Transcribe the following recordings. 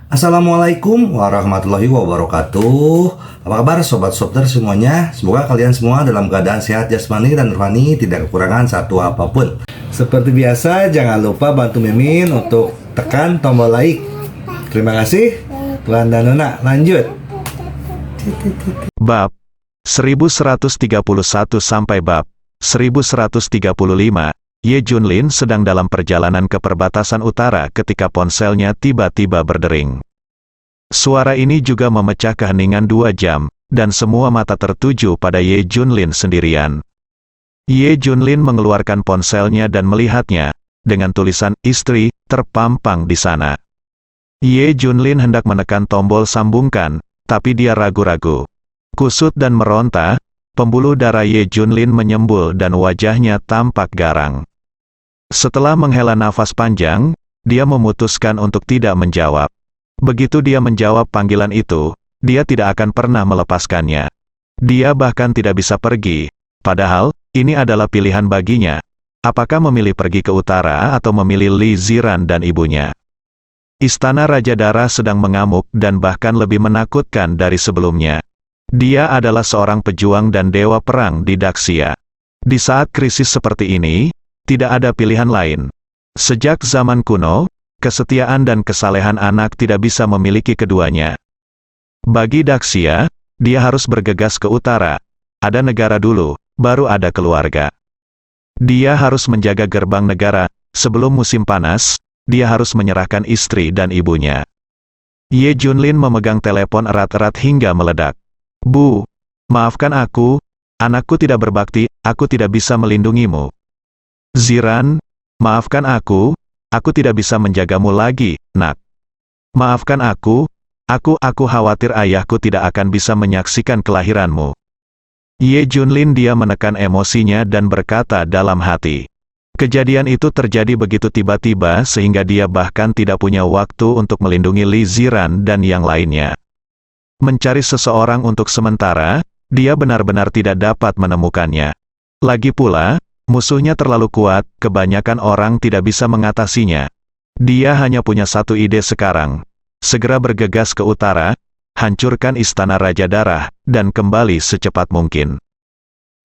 Assalamualaikum warahmatullahi wabarakatuh. Apa kabar sobat Sopter semuanya? Semoga kalian semua dalam keadaan sehat jasmani dan rohani, tidak kekurangan satu apapun. Seperti biasa, jangan lupa bantu Mimin untuk tekan tombol like. Terima kasih. Tuan dan Nona, lanjut. Bab 1131 sampai bab 1135. Ye Junlin sedang dalam perjalanan ke perbatasan utara ketika ponselnya tiba-tiba berdering. Suara ini juga memecah keheningan 2 jam, dan semua mata tertuju pada Ye Junlin sendirian. Ye Junlin mengeluarkan ponselnya dan melihatnya, dengan tulisan istri terpampang di sana. Ye Junlin hendak menekan tombol sambungkan, tapi dia ragu-ragu. Kusut dan meronta, pembuluh darah Ye Junlin menyembul dan wajahnya tampak garang. Setelah menghela nafas panjang, dia memutuskan untuk tidak menjawab. Begitu dia menjawab panggilan itu, dia tidak akan pernah melepaskannya. Dia bahkan tidak bisa pergi, padahal, ini adalah pilihan baginya. Apakah memilih pergi ke utara atau memilih Li Ziran dan ibunya? Istana Raja Dara sedang mengamuk dan bahkan lebih menakutkan dari sebelumnya. Dia adalah seorang pejuang dan dewa perang di Daxia. Di saat krisis seperti ini, tidak ada pilihan lain. Sejak zaman kuno, kesetiaan dan kesalehan anak tidak bisa memiliki keduanya. Bagi Daxia, dia harus bergegas ke utara. Ada negara dulu, baru ada keluarga. Dia harus menjaga gerbang negara. Sebelum musim panas, dia harus menyerahkan istri dan ibunya. Ye Junlin memegang telepon erat-erat hingga meledak. Bu, maafkan aku, anakku tidak berbakti, aku tidak bisa melindungimu. Ziran, maafkan aku tidak bisa menjagamu lagi, nak. Maafkan aku khawatir ayahku tidak akan bisa menyaksikan kelahiranmu. Ye Junlin dia menekan emosinya dan berkata dalam hati. Kejadian itu terjadi begitu tiba-tiba sehingga dia bahkan tidak punya waktu untuk melindungi Li Ziran dan yang lainnya. Mencari seseorang untuk sementara, dia benar-benar tidak dapat menemukannya. Lagi pula, musuhnya terlalu kuat, kebanyakan orang tidak bisa mengatasinya. Dia hanya punya satu ide sekarang. Segera bergegas ke utara, hancurkan istana Raja Darah, dan kembali secepat mungkin.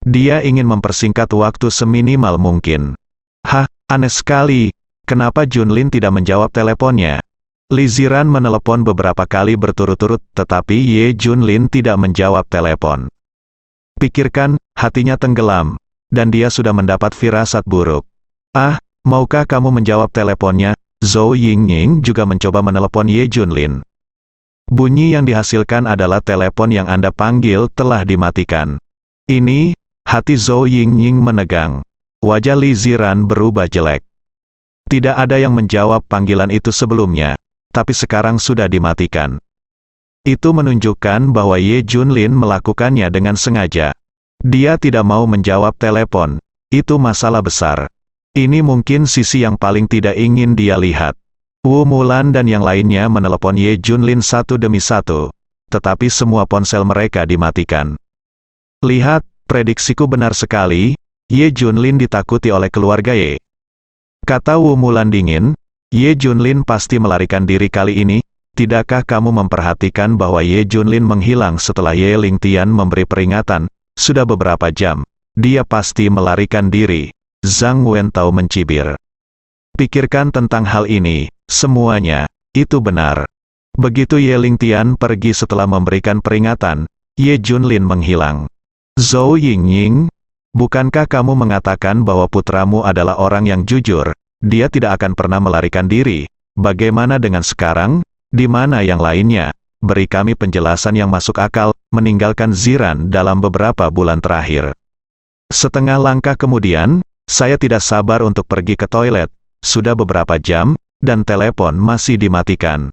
Dia ingin mempersingkat waktu seminimal mungkin. Hah, aneh sekali. Kenapa Junlin tidak menjawab teleponnya? Li Ziran menelepon beberapa kali berturut-turut, tetapi Ye Junlin tidak menjawab telepon. Pikirkan, hatinya tenggelam, dan dia sudah mendapat firasat buruk. Ah, maukah kamu menjawab teleponnya? Zhou Yingying juga mencoba menelepon Ye Junlin. Bunyi yang dihasilkan adalah telepon yang Anda panggil telah dimatikan. Ini, hati Zhou Yingying menegang. Wajah Li Ziran berubah jelek. Tidak ada yang menjawab panggilan itu sebelumnya, tapi sekarang sudah dimatikan. Itu menunjukkan bahwa Ye Junlin melakukannya dengan sengaja. Dia tidak mau menjawab telepon. Itu masalah besar. Ini mungkin sisi yang paling tidak ingin dia lihat. Wu Mulan dan yang lainnya menelepon Ye Junlin satu demi satu, tetapi semua ponsel mereka dimatikan. Lihat, prediksiku benar sekali, Ye Junlin ditakuti oleh keluarga Ye. Kata Wu Mulan dingin, Ye Junlin pasti melarikan diri kali ini. Tidakkah kamu memperhatikan bahwa Ye Junlin menghilang setelah Ye Lingtian memberi peringatan? Sudah beberapa jam, dia pasti melarikan diri. Zhang Wentao mencibir. Pikirkan tentang hal ini, semuanya, itu benar. Begitu Ye Lingtian pergi setelah memberikan peringatan, Ye Junlin menghilang. Zhou Yingying, bukankah kamu mengatakan bahwa putramu adalah orang yang jujur? Dia tidak akan pernah melarikan diri. Bagaimana dengan sekarang? Di mana yang lainnya? Beri kami penjelasan yang masuk akal. Meninggalkan Ziran dalam beberapa bulan terakhir. Setengah langkah kemudian, saya tidak sabar untuk pergi ke toilet. Sudah beberapa jam, dan telepon masih dimatikan.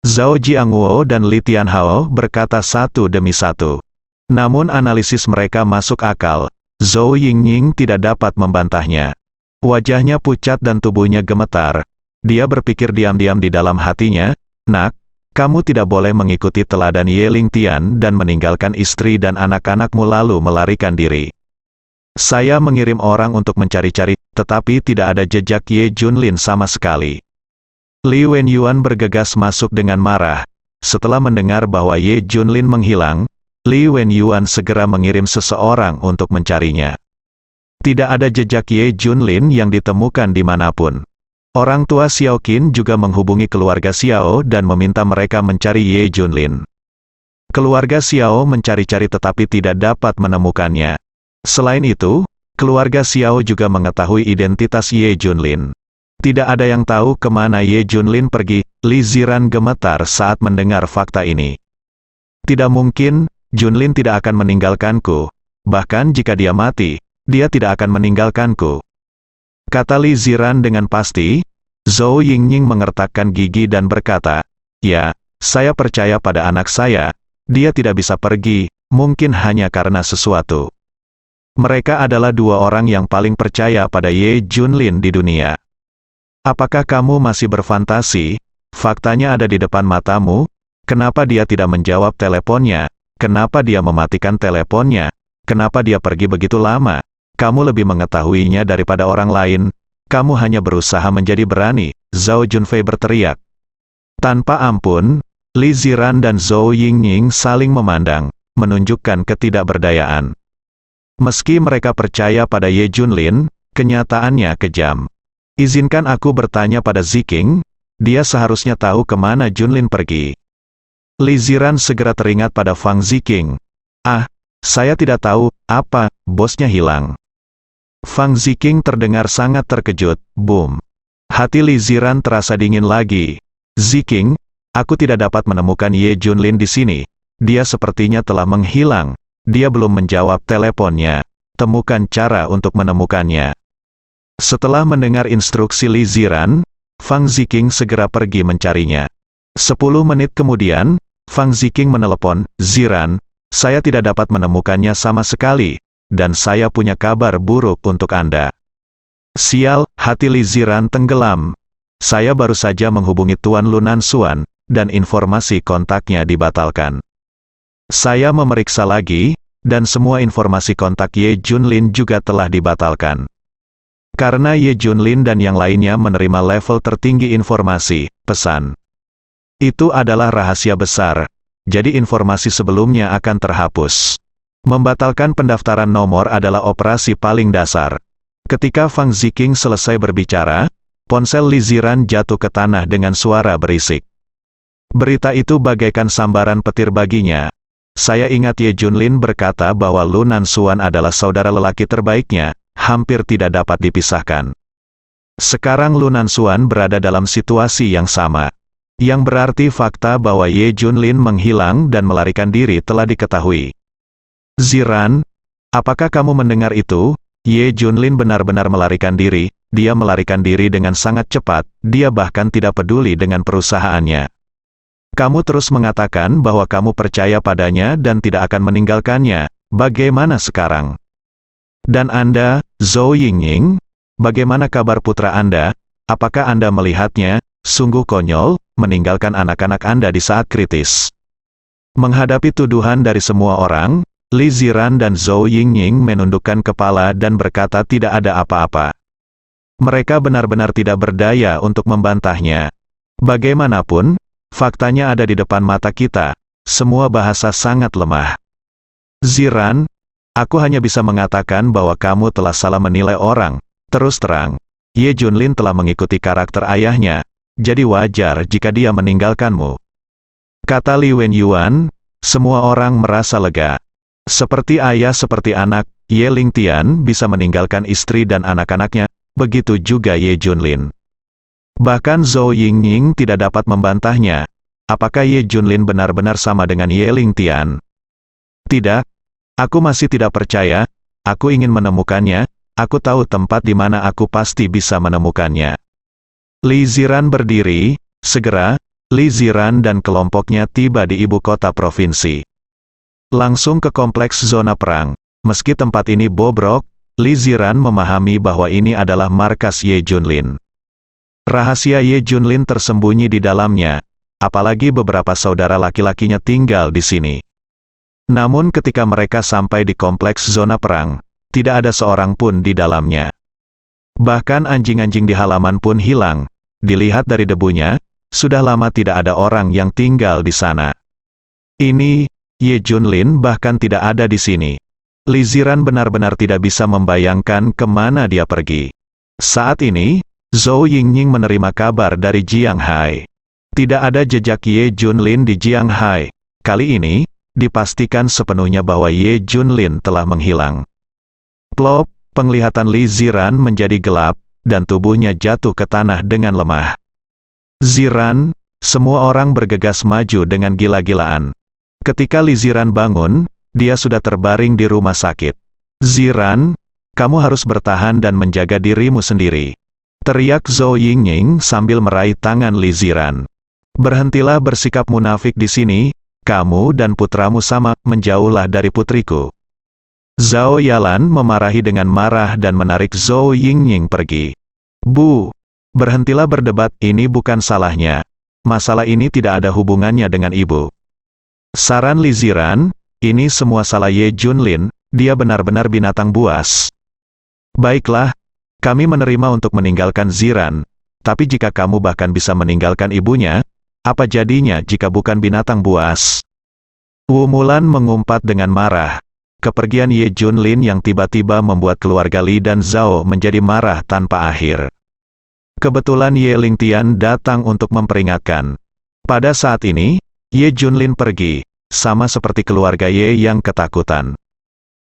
Zhao Jiangwo dan Li Tianhao berkata satu demi satu. Namun analisis mereka masuk akal. Zhou Yingying tidak dapat membantahnya. Wajahnya pucat dan tubuhnya gemetar. Dia berpikir diam-diam di dalam hatinya, nak, kamu tidak boleh mengikuti teladan Ye Lingtian dan meninggalkan istri dan anak-anakmu lalu melarikan diri. Saya mengirim orang untuk mencari-cari, tetapi tidak ada jejak Ye Junlin sama sekali. Li Wenyuan bergegas masuk dengan marah. Setelah mendengar bahwa Ye Junlin menghilang, Li Wenyuan segera mengirim seseorang untuk mencarinya. Tidak ada jejak Ye Junlin yang ditemukan dimanapun. Orang tua Xiao Qin juga menghubungi keluarga Xiao dan meminta mereka mencari Ye Junlin. Keluarga Xiao mencari-cari tetapi tidak dapat menemukannya. Selain itu, keluarga Xiao juga mengetahui identitas Ye Junlin. Tidak ada yang tahu kemana Ye Junlin pergi. Li Ziran gemetar saat mendengar fakta ini. Tidak mungkin, Junlin tidak akan meninggalkanku. Bahkan jika dia mati, dia tidak akan meninggalkanku. Kata Li Ziran dengan pasti. Zhou Yingning mengertakkan gigi dan berkata, ya, saya percaya pada anak saya. Dia tidak bisa pergi, mungkin hanya karena sesuatu. Mereka adalah dua orang yang paling percaya pada Ye Junlin di dunia. Apakah kamu masih berfantasi? Faktanya ada di depan matamu. Kenapa dia tidak menjawab teleponnya? Kenapa dia mematikan teleponnya? Kenapa dia pergi begitu lama? Kamu lebih mengetahuinya daripada orang lain. Kamu hanya berusaha menjadi berani, Zhao Junfei berteriak. Tanpa ampun, Li Ziran dan Zhou Yingning saling memandang, menunjukkan ketidakberdayaan. Meski mereka percaya pada Ye Junlin, kenyataannya kejam. Izinkan aku bertanya pada Ziking, dia seharusnya tahu kemana Junlin pergi. Li Ziran segera teringat pada Fang Ziking. Ah, saya tidak tahu, apa, bosnya hilang. Fang Ziking terdengar sangat terkejut, boom. Hati Li Ziran terasa dingin lagi. Ziking, aku tidak dapat menemukan Ye Junlin di sini. Dia sepertinya telah menghilang. Dia belum menjawab teleponnya. Temukan cara untuk menemukannya. Setelah mendengar instruksi Li Ziran, Fang Ziking segera pergi mencarinya. 10 menit kemudian, Fang Ziking menelepon, Ziran, saya tidak dapat menemukannya sama sekali, dan saya punya kabar buruk untuk Anda. Sial, hati Li Ziran tenggelam. Saya baru saja menghubungi Tuan Lunan Xuan, dan informasi kontaknya dibatalkan. Saya memeriksa lagi, dan semua informasi kontak Ye Junlin juga telah dibatalkan. Karena Ye Junlin dan yang lainnya menerima level tertinggi informasi, pesan. Itu adalah rahasia besar, jadi informasi sebelumnya akan terhapus. Membatalkan pendaftaran nomor adalah operasi paling dasar. Ketika Fang Ziking selesai berbicara, ponsel Li Ziran jatuh ke tanah dengan suara berisik. Berita itu bagaikan sambaran petir baginya. Saya ingat Ye Junlin berkata bahwa Lunan Xuan adalah saudara lelaki terbaiknya, hampir tidak dapat dipisahkan. Sekarang Lunan Xuan berada dalam situasi yang sama. Yang berarti fakta bahwa Ye Junlin menghilang dan melarikan diri telah diketahui. Ziran, apakah kamu mendengar itu? Ye Junlin benar-benar melarikan diri. Dia melarikan diri dengan sangat cepat, dia bahkan tidak peduli dengan perusahaannya. Kamu terus mengatakan bahwa kamu percaya padanya dan tidak akan meninggalkannya. Bagaimana sekarang? Dan Anda, Zhou Yingning, bagaimana kabar putra Anda? Apakah Anda melihatnya? Sungguh konyol, meninggalkan anak-anak Anda di saat kritis. Menghadapi tuduhan dari semua orang, Li Ziran dan Zhou Yingning menundukkan kepala dan berkata tidak ada apa-apa. Mereka benar-benar tidak berdaya untuk membantahnya. Bagaimanapun, faktanya ada di depan mata kita. Semua bahasa sangat lemah. Ziran, aku hanya bisa mengatakan bahwa kamu telah salah menilai orang. Terus terang, Ye Junlin telah mengikuti karakter ayahnya, jadi wajar jika dia meninggalkanmu. Kata Li Wenyuan, semua orang merasa lega. Seperti ayah seperti anak, Ye Lingtian bisa meninggalkan istri dan anak-anaknya, begitu juga Ye Junlin. Bahkan Zhou Yingning tidak dapat membantahnya. Apakah Ye Junlin benar-benar sama dengan Ye Lingtian? Tidak. Aku masih tidak percaya, aku ingin menemukannya, aku tahu tempat di mana aku pasti bisa menemukannya. Li Ziran berdiri, segera, Li Ziran dan kelompoknya tiba di ibu kota provinsi. Langsung ke kompleks zona perang, meski tempat ini bobrok, Li Ziran memahami bahwa ini adalah markas Ye Junlin. Rahasia Ye Junlin tersembunyi di dalamnya, apalagi beberapa saudara laki-lakinya tinggal di sini. Namun ketika mereka sampai di kompleks zona perang, tidak ada seorang pun di dalamnya. Bahkan anjing-anjing di halaman pun hilang, Dilihat dari debunya, sudah lama tidak ada orang yang tinggal di sana. Ini, Ye Junlin bahkan tidak ada di sini. Li Ziran benar-benar tidak bisa membayangkan kemana dia pergi. Saat ini, Zhou Yingning menerima kabar dari Jiang Hai. Tidak ada jejak Ye Junlin di Jiang Hai. Kali ini, dipastikan sepenuhnya bahwa Ye Junlin telah menghilang. Plop, penglihatan Li Ziran menjadi gelap, dan tubuhnya jatuh ke tanah dengan lemah. Ziran, semua orang bergegas maju dengan gila-gilaan. Ketika Li Ziran bangun, dia sudah terbaring di rumah sakit. Ziran, kamu harus bertahan dan menjaga dirimu sendiri. Teriak Zhou Yingning sambil meraih tangan Li Ziran. Berhentilah bersikap munafik di sini, kamu dan putramu sama, menjauhlah dari putriku. Zhao Yalan memarahi dengan marah dan menarik Zhou Yingning pergi. Bu, berhentilah berdebat, ini bukan salahnya. Masalah ini tidak ada hubungannya dengan ibu. Saran Li Ziran, ini semua salah Ye Junlin, dia benar-benar binatang buas. Baiklah, kami menerima untuk meninggalkan Ziran, tapi jika kamu bahkan bisa meninggalkan ibunya, apa jadinya jika bukan binatang buas? Wu Mulan mengumpat dengan marah. Kepergian Ye Junlin yang tiba-tiba membuat keluarga Li dan Zhao menjadi marah tanpa akhir. Kebetulan Ye Lingtian datang untuk memperingatkan. Pada saat ini, Ye Junlin pergi, sama seperti keluarga Ye yang ketakutan.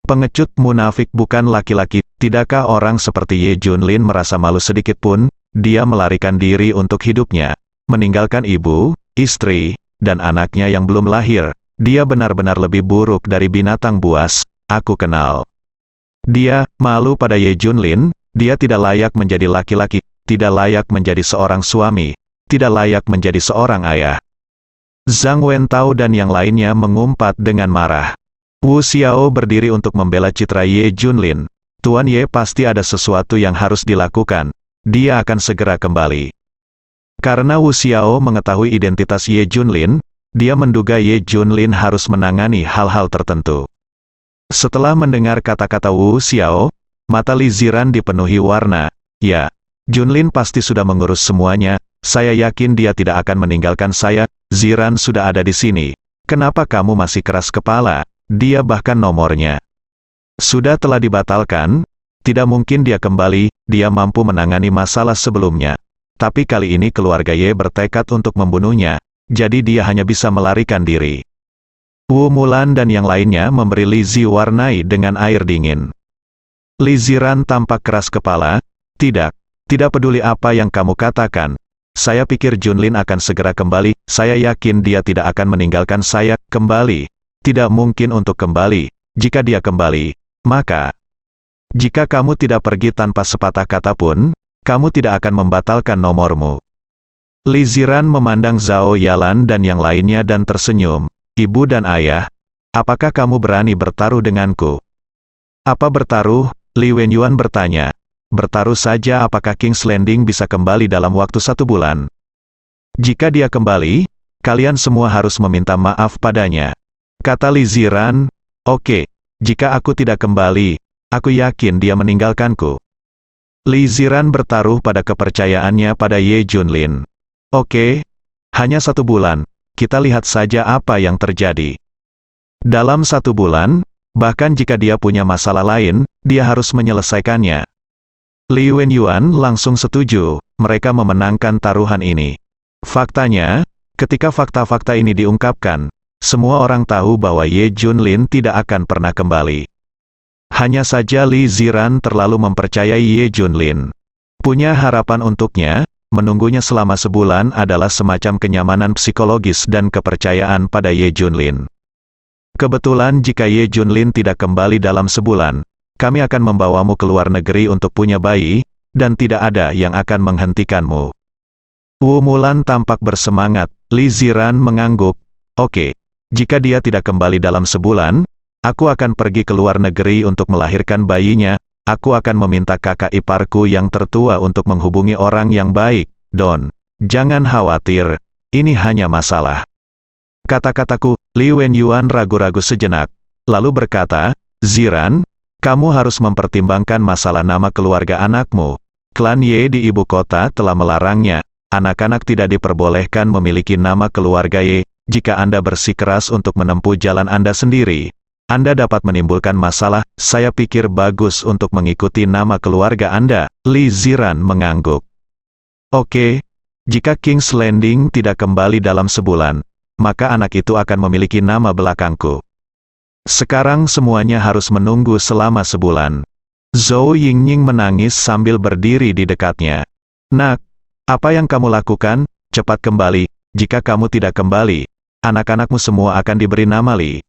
Pengecut munafik bukan laki-laki, tidakkah orang seperti Ye Junlin merasa malu sedikit pun? Dia melarikan diri untuk hidupnya, meninggalkan ibu, istri, dan anaknya yang belum lahir. Dia benar-benar lebih buruk dari binatang buas, aku kenal. Dia, malu pada Ye Junlin, dia tidak layak menjadi laki-laki, tidak layak menjadi seorang suami, tidak layak menjadi seorang ayah. Zhang Wentao dan yang lainnya mengumpat dengan marah. Wu Xiao berdiri untuk membela citra Ye Junlin. Tuan Ye pasti ada sesuatu yang harus dilakukan. Dia akan segera kembali. Karena Wu Xiao mengetahui identitas Ye Junlin, dia menduga Ye Junlin harus menangani hal-hal tertentu. Setelah mendengar kata-kata Wu Xiao, mata Li Ziran dipenuhi warna. Ya, Junlin pasti sudah mengurus semuanya, saya yakin dia tidak akan meninggalkan saya. Ziran sudah ada di sini. Kenapa kamu masih keras kepala? Dia bahkan nomornya telah dibatalkan, tidak mungkin dia kembali, dia mampu menangani masalah sebelumnya. Tapi kali ini keluarga Ye bertekad untuk membunuhnya, jadi dia hanya bisa melarikan diri. Wu Mulan dan yang lainnya memberi Li Zi warnai dengan air dingin. Li Ziran tampak keras kepala, tidak peduli apa yang kamu katakan. Saya pikir Junlin akan segera kembali, saya yakin dia tidak akan meninggalkan saya, kembali. Tidak mungkin untuk kembali, jika dia kembali, maka jika kamu tidak pergi tanpa sepatah kata pun, kamu tidak akan membatalkan nomormu. Li Ziran memandang Zhao Yalan dan yang lainnya dan tersenyum. Ibu dan ayah, apakah kamu berani bertaruh denganku? Apa bertaruh? Li Wenyuan bertanya. Bertaruh saja apakah King's Landing bisa kembali dalam waktu 1 bulan? Jika dia kembali, kalian semua harus meminta maaf padanya. Kata Li Ziran, oke, jika aku tidak kembali, aku yakin dia meninggalkanku. Li Ziran bertaruh pada kepercayaannya pada Ye Junlin. Oke, hanya 1 bulan, kita lihat saja apa yang terjadi. Dalam 1 bulan, bahkan jika dia punya masalah lain, dia harus menyelesaikannya. Li Wenyuan langsung setuju, mereka memenangkan taruhan ini. Faktanya, ketika fakta-fakta ini diungkapkan, semua orang tahu bahwa Ye Junlin tidak akan pernah kembali. Hanya saja Li Ziran terlalu mempercayai Ye Junlin. Punya harapan untuknya, menunggunya selama sebulan adalah semacam kenyamanan psikologis dan kepercayaan pada Ye Junlin. Kebetulan jika Ye Junlin tidak kembali dalam sebulan, kami akan membawamu ke luar negeri untuk punya bayi, dan tidak ada yang akan menghentikanmu. Wu Mulan tampak bersemangat, Li Ziran mengangguk. Oke, jika dia tidak kembali dalam sebulan, aku akan pergi ke luar negeri untuk melahirkan bayinya, aku akan meminta kakak iparku yang tertua untuk menghubungi orang yang baik. Don, jangan khawatir, ini hanya masalah. Kata-kataku, Li Wenyuan ragu-ragu sejenak, lalu berkata, Ziran, kamu harus mempertimbangkan masalah nama keluarga anakmu. Klan Ye di ibu kota telah melarangnya, anak-anak tidak diperbolehkan memiliki nama keluarga Ye. Jika Anda bersikeras untuk menempuh jalan Anda sendiri, Anda dapat menimbulkan masalah. Saya pikir bagus untuk mengikuti nama keluarga Anda. Li Ziran mengangguk. Oke, jika King's Landing tidak kembali dalam sebulan, maka anak itu akan memiliki nama belakangku. Sekarang semuanya harus menunggu selama sebulan. Zhou Yingning menangis sambil berdiri di dekatnya. Nak, apa yang kamu lakukan? Cepat kembali. Jika kamu tidak kembali, anak-anakmu semua akan diberi nama Li.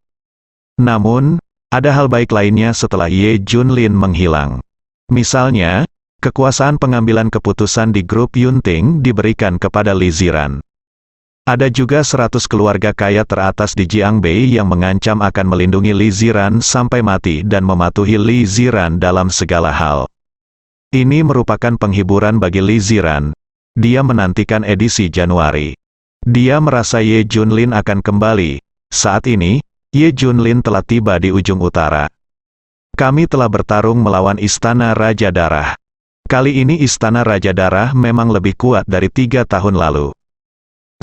Namun, ada hal baik lainnya setelah Ye Junlin menghilang. Misalnya, kekuasaan pengambilan keputusan di grup Yunting diberikan kepada Li Ziran. Ada juga 100 keluarga kaya teratas di Jiangbei yang mengancam akan melindungi Li Ziran sampai mati dan mematuhi Li Ziran dalam segala hal. Ini merupakan penghiburan bagi Li Ziran. Dia menantikan edisi Januari. Dia merasa Ye Junlin akan kembali. Saat ini, Ye Junlin telah tiba di ujung utara. Kami telah bertarung melawan Istana Raja Darah. Kali ini Istana Raja Darah memang lebih kuat dari 3 tahun lalu.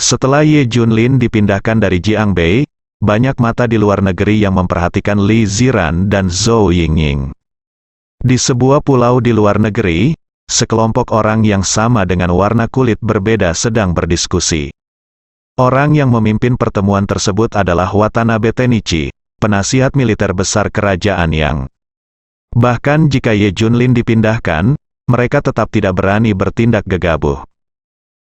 Setelah Ye Junlin dipindahkan dari Jiangbei, banyak mata di luar negeri yang memperhatikan Li Ziran dan Zhou Yingning. Di sebuah pulau di luar negeri, sekelompok orang yang sama dengan warna kulit berbeda sedang berdiskusi. Orang yang memimpin pertemuan tersebut adalah Watanabe Tenichi, penasihat militer besar kerajaan Yang. Bahkan jika Ye Junlin dipindahkan, mereka tetap tidak berani bertindak gegabah.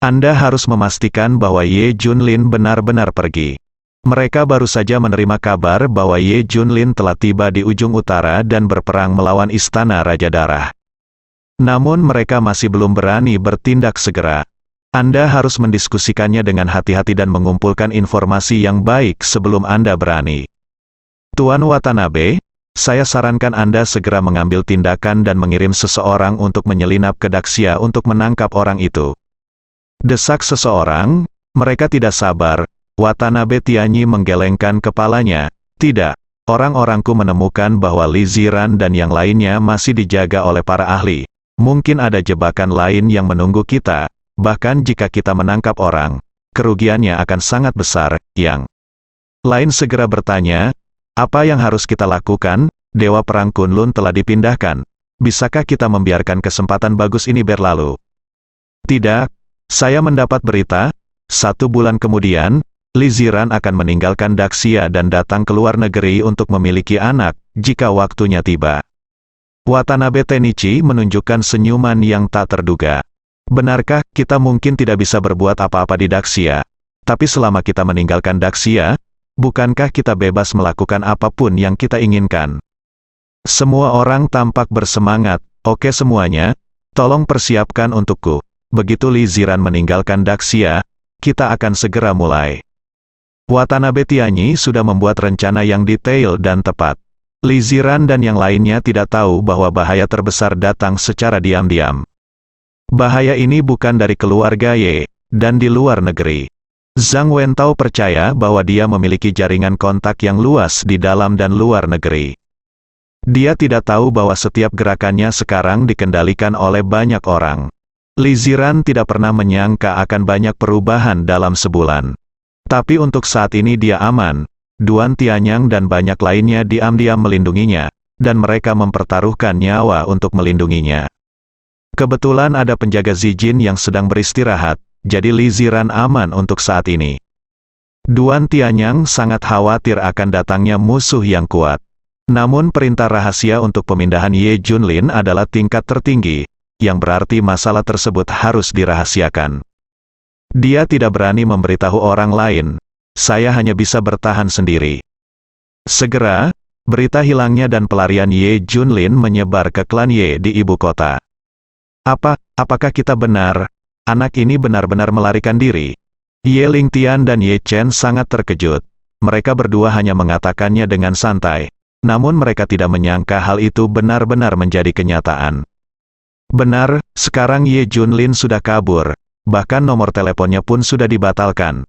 Anda harus memastikan bahwa Ye Junlin benar-benar pergi. Mereka baru saja menerima kabar bahwa Ye Junlin telah tiba di ujung utara dan berperang melawan Istana Raja Darah. Namun mereka masih belum berani bertindak segera. Anda harus mendiskusikannya dengan hati-hati dan mengumpulkan informasi yang baik sebelum Anda berani. Tuan Watanabe, saya sarankan Anda segera mengambil tindakan dan mengirim seseorang untuk menyelinap ke Daxia untuk menangkap orang itu. Desak seseorang, mereka tidak sabar. Watanabe Tianyi menggelengkan kepalanya. Tidak, orang-orangku menemukan bahwa Li Ziran dan yang lainnya masih dijaga oleh para ahli. Mungkin ada jebakan lain yang menunggu kita, bahkan jika kita menangkap orang, kerugiannya akan sangat besar. Yang lain segera bertanya, apa yang harus kita lakukan? Dewa Perang Kunlun telah dipindahkan. Bisakah kita membiarkan kesempatan bagus ini berlalu? Tidak. Saya mendapat berita, 1 bulan kemudian, Li Ziran akan meninggalkan Daxia dan datang ke luar negeri untuk memiliki anak, jika waktunya tiba. Watanabe Tenichi menunjukkan senyuman yang tak terduga. Benarkah, kita mungkin tidak bisa berbuat apa-apa di Daxia, tapi selama kita meninggalkan Daxia, bukankah kita bebas melakukan apapun yang kita inginkan? Semua orang tampak bersemangat. Oke semuanya, tolong persiapkan untukku. Begitu Li Ziran meninggalkan Daxia, kita akan segera mulai. Watanabe Tianyi sudah membuat rencana yang detail dan tepat. Li Ziran dan yang lainnya tidak tahu bahwa bahaya terbesar datang secara diam-diam. Bahaya ini bukan dari keluarga Ye, dan di luar negeri. Zhang Wentao percaya bahwa dia memiliki jaringan kontak yang luas di dalam dan luar negeri. Dia tidak tahu bahwa setiap gerakannya sekarang dikendalikan oleh banyak orang. Li Ziran tidak pernah menyangka akan banyak perubahan dalam sebulan. Tapi untuk saat ini dia aman. Duan Tianyang dan banyak lainnya diam-diam melindunginya, dan mereka mempertaruhkan nyawa untuk melindunginya. Kebetulan ada penjaga Zijin yang sedang beristirahat, jadi Li Ziran aman untuk saat ini. Duan Tianyang sangat khawatir akan datangnya musuh yang kuat. Namun perintah rahasia untuk pemindahan Ye Junlin adalah tingkat tertinggi, yang berarti masalah tersebut harus dirahasiakan. Dia tidak berani memberitahu orang lain. Saya hanya bisa bertahan sendiri. Segera, berita hilangnya dan pelarian Ye Junlin menyebar ke klan Ye di ibu kota. Apakah kita benar? Anak ini benar-benar melarikan diri? Ye Lingtian dan Ye Chen sangat terkejut. Mereka berdua hanya mengatakannya dengan santai. Namun mereka tidak menyangka hal itu benar-benar menjadi kenyataan. Benar, sekarang Ye Junlin sudah kabur, bahkan nomor teleponnya pun sudah dibatalkan.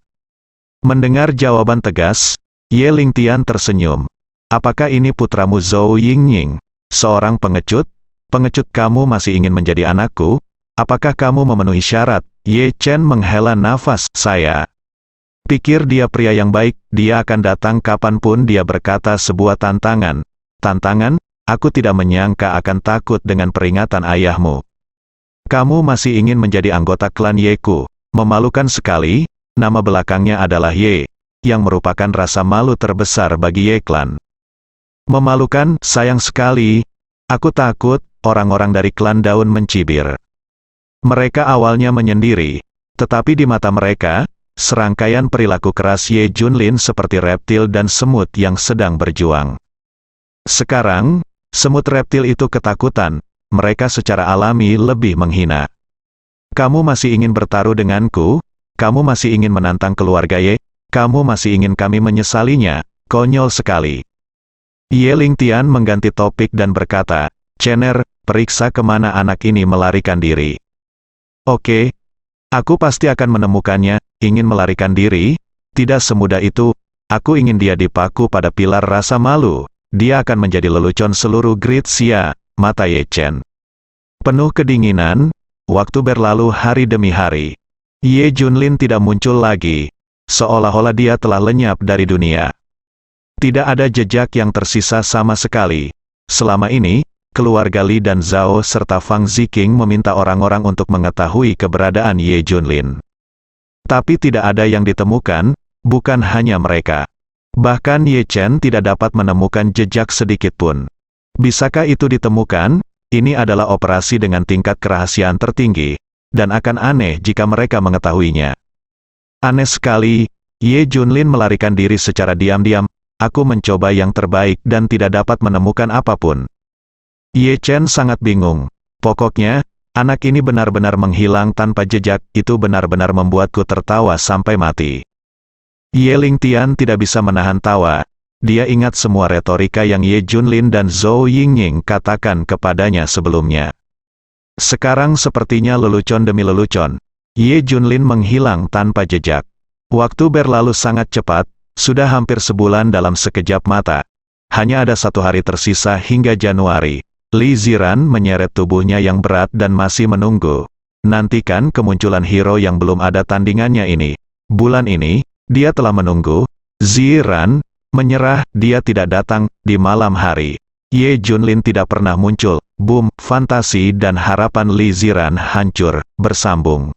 Mendengar jawaban tegas, Ye Lingtian tersenyum. Apakah ini putramu Zhou Yingning? Seorang pengecut? Pengecut, kamu masih ingin menjadi anakku? Apakah kamu memenuhi syarat? Ye Chen menghela nafas. Saya pikir dia pria yang baik, dia akan datang kapanpun. Dia berkata sebuah tantangan. Tantangan? Aku tidak menyangka akan takut dengan peringatan ayahmu. Kamu masih ingin menjadi anggota klan Yeku. Memalukan sekali, nama belakangnya adalah Ye, yang merupakan rasa malu terbesar bagi Ye klan. Memalukan, sayang sekali. Aku takut, orang-orang dari klan daun mencibir. Mereka awalnya menyendiri, tetapi di mata mereka, serangkaian perilaku keras Ye Junlin seperti reptil dan semut yang sedang berjuang. Sekarang, semut reptil itu ketakutan, mereka secara alami lebih menghina. Kamu masih ingin bertaruh denganku? Kamu masih ingin menantang keluarga Ye? Kamu masih ingin kami menyesalinya? Konyol sekali. Ye Lingtian mengganti topik dan berkata, Chener, periksa kemana anak ini melarikan diri. Oke, aku pasti akan menemukannya. Ingin melarikan diri? Tidak semudah itu. Aku ingin dia dipaku pada pilar rasa malu. Dia akan menjadi lelucon seluruh Great Xia. Mata Ye Chen penuh kedinginan. Waktu berlalu hari demi hari. Ye Junlin tidak muncul lagi. Seolah-olah dia telah lenyap dari dunia. Tidak ada jejak yang tersisa sama sekali. Selama ini, keluarga Li dan Zhao serta Fang Ziqing meminta orang-orang untuk mengetahui keberadaan Ye Junlin. Tapi tidak ada yang ditemukan, bukan hanya mereka. Bahkan Ye Chen tidak dapat menemukan jejak sedikit pun. Bisakah itu ditemukan? Ini adalah operasi dengan tingkat kerahasiaan tertinggi, dan akan aneh jika mereka mengetahuinya. Aneh sekali, Ye Junlin melarikan diri secara diam-diam. Aku mencoba yang terbaik dan tidak dapat menemukan apapun. Ye Chen sangat bingung. Pokoknya, anak ini benar-benar menghilang tanpa jejak, itu benar-benar membuatku tertawa sampai mati. Ye Lingtian tidak bisa menahan tawa. Dia ingat semua retorika yang Ye Junlin dan Zhou Yingying katakan kepadanya sebelumnya. Sekarang sepertinya lelucon demi lelucon. Ye Junlin menghilang tanpa jejak. Waktu berlalu sangat cepat, sudah hampir sebulan dalam sekejap mata. Hanya ada 1 hari tersisa hingga Januari. Li Ziran menyeret tubuhnya yang berat dan masih menunggu. Nantikan kemunculan hero yang belum ada tandingannya ini. Bulan ini, dia telah menunggu. Ziran menyerah, dia tidak datang. Di malam hari, Ye Junlin tidak pernah muncul. Boom, fantasi dan harapan Li Ziran hancur, bersambung.